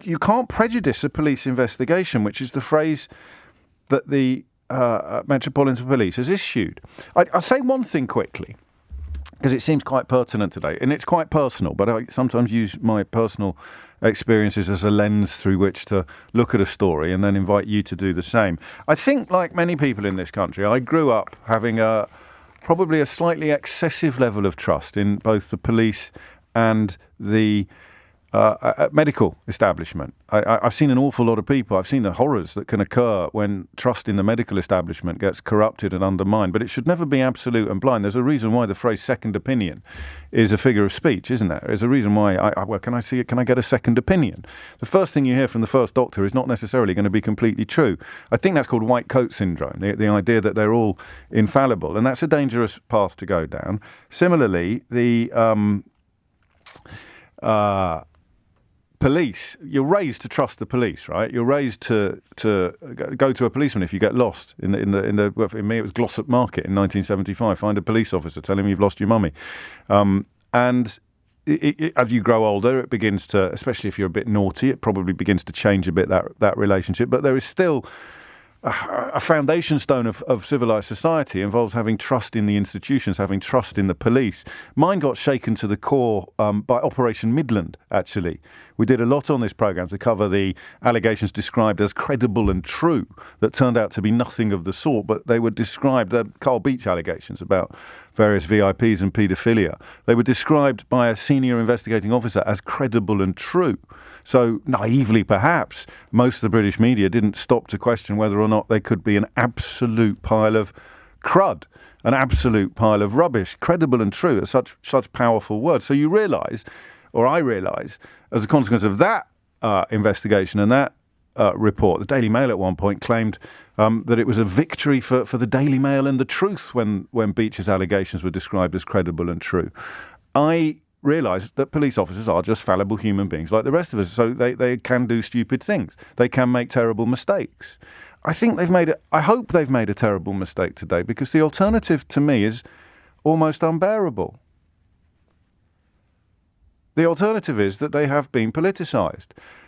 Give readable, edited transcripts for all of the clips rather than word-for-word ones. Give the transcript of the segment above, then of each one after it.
you can't prejudice a police investigation, which is the phrase that the Metropolitan Police has issued. I'll say one thing quickly, because it seems quite pertinent today, and it's quite personal, but I sometimes use my personal experiences as a lens through which to look at a story and then invite you to do the same. I think, like many people in this country, I grew up having probably a slightly excessive level of trust in both the police and the medical establishment. I've seen an awful lot of people. I've seen the horrors that can occur when trust in the medical establishment gets corrupted and undermined. But it should never be absolute and blind. There's a reason why the phrase "second opinion" is a figure of speech, isn't there? There's a reason why. Can I see it? Can I get a second opinion? The first thing you hear from the first doctor is not necessarily going to be completely true. I think that's called white coat syndrome. The idea that they're all infallible, and that's a dangerous path to go down. Similarly, the police, you're raised to trust the police, right? You're raised to go to a policeman if you get lost. Well, for me, it was Glossop Market in 1975. Find a police officer, tell him you've lost your mummy. And as you grow older, it begins to, especially if you're a bit naughty, it probably begins to change a bit, that relationship. But there is still a foundation stone of civilized society involves having trust in the institutions, having trust in the police. Mine got shaken to the core by Operation Midland, actually. We did a lot on this programme to cover the allegations described as credible and true that turned out to be nothing of the sort, but they were described, the Carl Beach allegations about various VIPs and paedophilia. They were described by a senior investigating officer as credible and true. So naively, perhaps, most of the British media didn't stop to question whether or not they could be an absolute pile of crud, an absolute pile of rubbish. Credible and true are such powerful words. So you realise, or I realise, as a consequence of that investigation and that report, the Daily Mail at one point claimed that it was a victory for the Daily Mail and the Truth when Beach's allegations were described as credible and true. I realise that police officers are just fallible human beings like the rest of us, so they can do stupid things. They can make terrible mistakes. I hope they've made a terrible mistake today, because the alternative to me is almost unbearable. The alternative is that they have been politicised.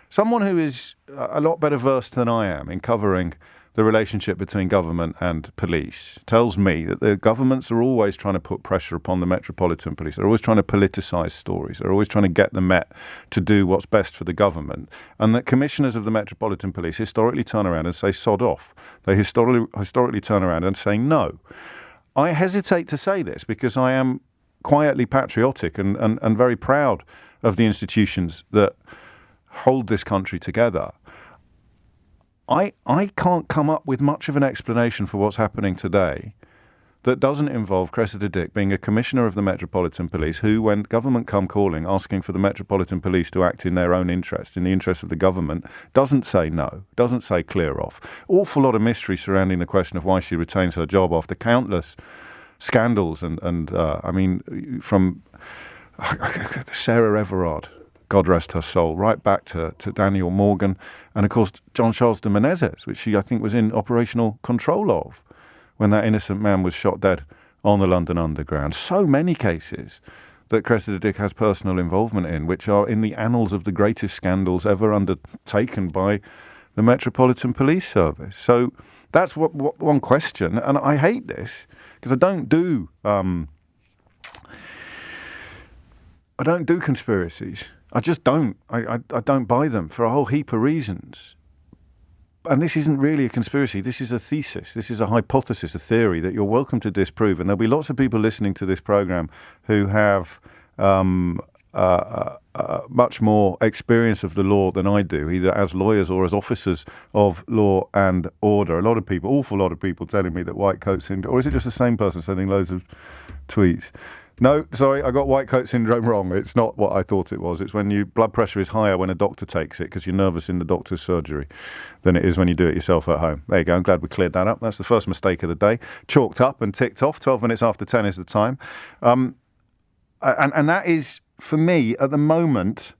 Someone who is a lot better versed than I am in covering the relationship between government and police tells me that the governments are always trying to put pressure upon the Metropolitan Police. They're always trying to politicise stories. They're always trying to get the Met to do what's best for the government. And that commissioners of the Metropolitan Police historically turn around and say, sod off. They historically turn around and say no. I hesitate to say this because I am quietly patriotic and very proud of the institutions that hold this country together. I can't come up with much of an explanation for what's happening today that doesn't involve Cressida Dick being a commissioner of the Metropolitan Police who, when government come calling, asking for the Metropolitan Police to act in their own interest, in the interest of the government, doesn't say no, doesn't say clear off. Awful lot of mystery surrounding the question of why she retains her job after countless scandals and from Sarah Everard, God rest her soul, right back to Daniel Morgan, and of course John Charles de Menezes, which she, I think, was in operational control of when that innocent man was shot dead on the London Underground. So many cases that Cressida Dick has personal involvement in, which are in the annals of the greatest scandals ever undertaken by the Metropolitan Police Service. So that's what one question, and I hate this because I don't do conspiracies. I just don't. I don't buy them for a whole heap of reasons. And this isn't really a conspiracy. This is a thesis. This is a hypothesis, a theory that you're welcome to disprove. And there'll be lots of people listening to this program who have much more experience of the law than I do, either as lawyers or as officers of law and order. Awful lot of people telling me that white coat syndrome, or is it just the same person sending loads of tweets? No, sorry, I got white coat syndrome wrong. It's not what I thought it was. It's when your blood pressure is higher when a doctor takes it because you're nervous in the doctor's surgery than it is when you do it yourself at home. There you go. I'm glad we cleared that up. That's the first mistake of the day. Chalked up and ticked off. 12 minutes after 10 is the time. And that is, for me, at the moment,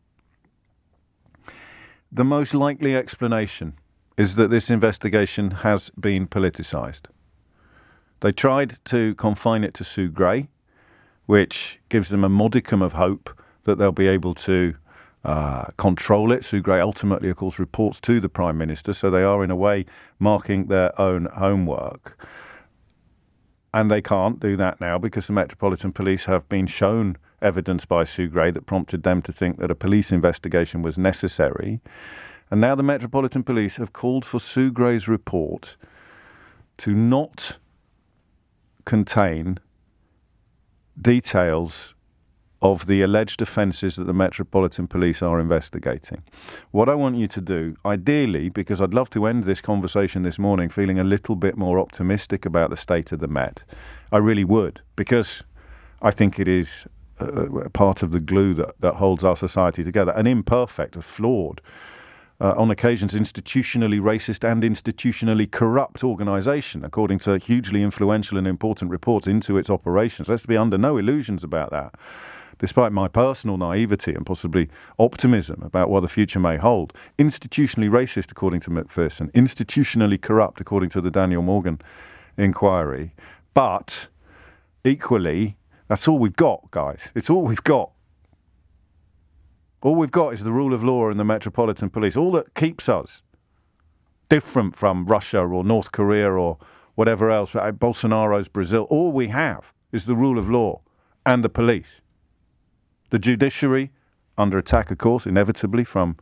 the most likely explanation is that this investigation has been politicised. They tried to confine it to Sue Gray, which gives them a modicum of hope that they'll be able to control it. Sue Gray ultimately, of course, reports to the Prime Minister, so they are in a way marking their own homework. And they can't do that now because the Metropolitan Police have been shown evidence by Sue Gray that prompted them to think that a police investigation was necessary. And now the Metropolitan Police have called for Sue Gray's report to not contain details of the alleged offences that the Metropolitan Police are investigating. What I want you to do, ideally, because I'd love to end this conversation this morning feeling a little bit more optimistic about the state of the Met. I really would, because I think it is part of the glue that holds our society together. An imperfect, a flawed, on occasions institutionally racist and institutionally corrupt organisation, according to hugely influential and important reports into its operations. Let's be under no illusions about that. Despite my personal naivety and possibly optimism about what the future may hold, institutionally racist, according to Macpherson, institutionally corrupt, according to the Daniel Morgan inquiry. But equally, that's all we've got, guys. It's all we've got. All we've got is the rule of law and the Metropolitan Police. All that keeps us different from Russia or North Korea or whatever else, Bolsonaro's Brazil, all we have is the rule of law and the police. The judiciary, under attack, of course, inevitably from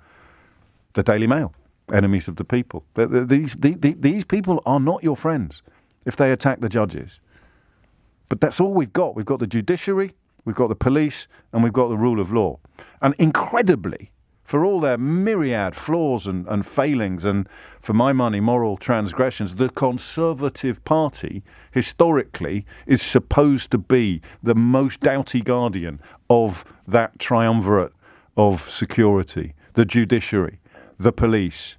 the Daily Mail, enemies of the people. These people are not your friends if they attack the judges. But that's all we've got. We've got the judiciary, we've got the police, and we've got the rule of law. And incredibly, for all their myriad flaws and failings and, for my money, moral transgressions, the Conservative Party, historically, is supposed to be the most doughty guardian of that triumvirate of security, the judiciary, the police,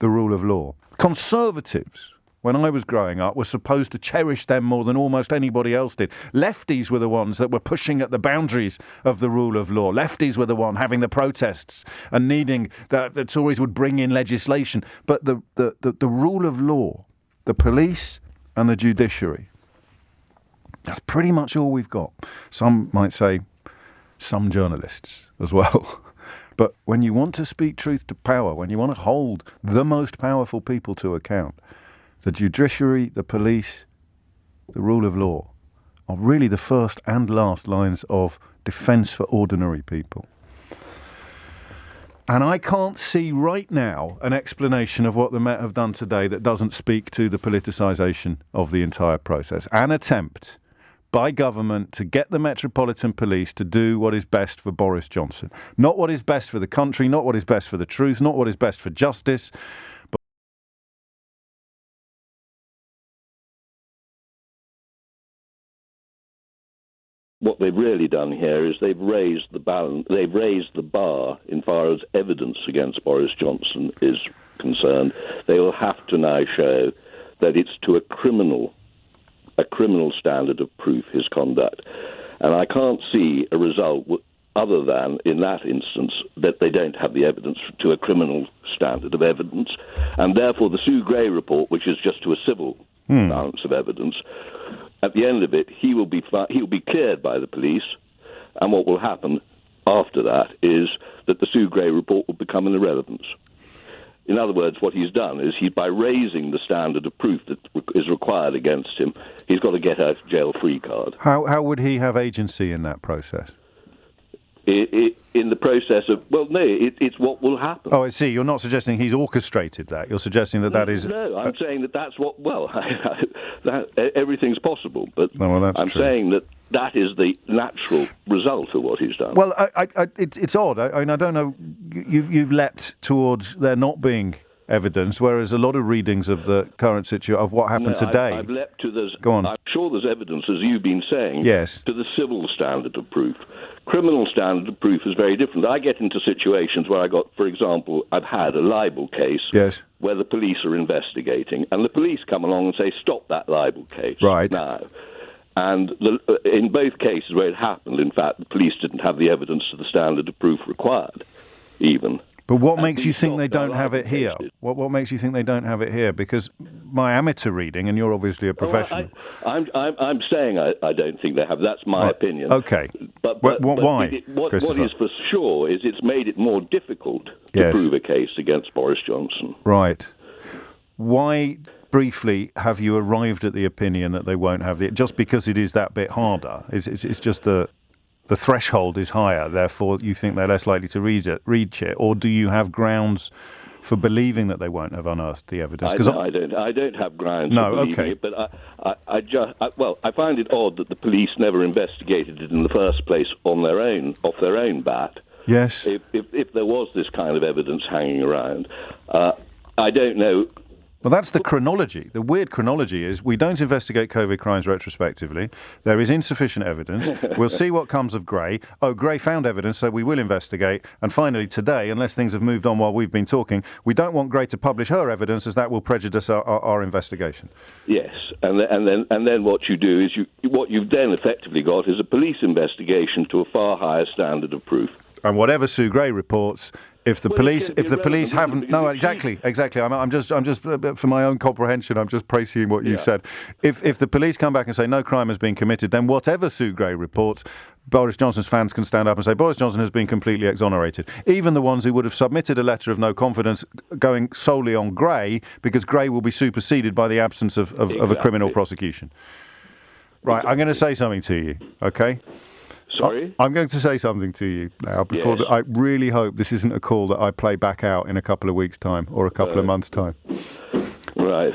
the rule of law. Conservatives, when I was growing up, were supposed to cherish them more than almost anybody else did. Lefties were the ones that were pushing at the boundaries of the rule of law. Lefties were the one having the protests and needing that the Tories would bring in legislation. But the rule of law, the police and the judiciary, that's pretty much all we've got. Some might say some journalists as well. But when you want to speak truth to power, when you want to hold the most powerful people to account, the judiciary, the police, the rule of law are really the first and last lines of defence for ordinary people. And I can't see right now an explanation of what the Met have done today that doesn't speak to the politicisation of the entire process. An attempt by government to get the Metropolitan Police to do what is best for Boris Johnson. Not what is best for the country, not what is best for the truth, not what is best for justice, what they've really done here is they've raised the bar in far as evidence against Boris Johnson is concerned. They will have to now show that it's to a criminal standard of proof, his conduct. And I can't see a result other than, in that instance, that they don't have the evidence to a criminal standard of evidence. And therefore the Sue Gray report, which is just to a civil balance of evidence, at the end of it, he will be cleared by the police, and what will happen after that is that the Sue Gray report will become an irrelevance. In other words, what he's done is by raising the standard of proof that is required against him, he's got a get-out-of-jail-free card. How would he have agency in that process? In the process of, it's what will happen. Oh, I see. You're not suggesting he's orchestrated that. You're suggesting that is... No, I'm saying that's what... Well, everything's possible, but I'm true. Saying that is the natural result of what he's done. Well, it's odd. I don't know. You've leapt towards there not being evidence, whereas a lot of readings of the current situation of what happened today... I've leapt to Go on. I'm sure there's evidence, as you've been saying, yes, to the civil standard of proof. Criminal standard of proof is very different. I get into situations where for example, I've had a libel case where the police are investigating, and the police come along and say, stop that libel case now. And in both cases where it happened, in fact, the police didn't have the evidence to the standard of proof required, even. But what And makes you these think they soft don't have it here? cases. What makes you think they don't have it here? Because my amateur reading, and you're obviously a professional. I'm saying I don't think they have. That's my opinion. Okay. But why? What is for sure is it's made it more difficult to Yes. prove a case against Boris Johnson. Right. Why, briefly, have you arrived at the opinion that they won't have it? Just because it is that bit harder? It's just the threshold is higher, therefore you think they're less likely to reach it? Or do you have grounds for believing that they won't have unearthed the evidence? I don't have grounds for believing it, but I find it odd that the police never investigated it in the first place off their own bat. Yes. If there was this kind of evidence hanging around, I don't know. Well, that's the chronology. The weird chronology is we don't investigate COVID crimes retrospectively. There is insufficient evidence. We'll see what comes of Gray. Oh, Gray found evidence, so we will investigate. And finally, today, unless things have moved on while we've been talking, we don't want Gray to publish her evidence, as that will prejudice our investigation. Yes, and then what you do is what you've then effectively got is a police investigation to a far higher standard of proof. And whatever Sue Gray reports, if the police haven't, no, exactly. I'm just for my own comprehension, I'm just praising what you've said. If the police come back and say no crime has been committed, then whatever Sue Gray reports, Boris Johnson's fans can stand up and say Boris Johnson has been completely exonerated. Even the ones who would have submitted a letter of no confidence going solely on Gray, because Gray will be superseded by the absence of a criminal prosecution. Right, I'm going to say something to you, okay? Sorry? I'm going to say something to you now. Before I really hope this isn't a call that I play back out in a couple of weeks' time or a couple of months' time. Right.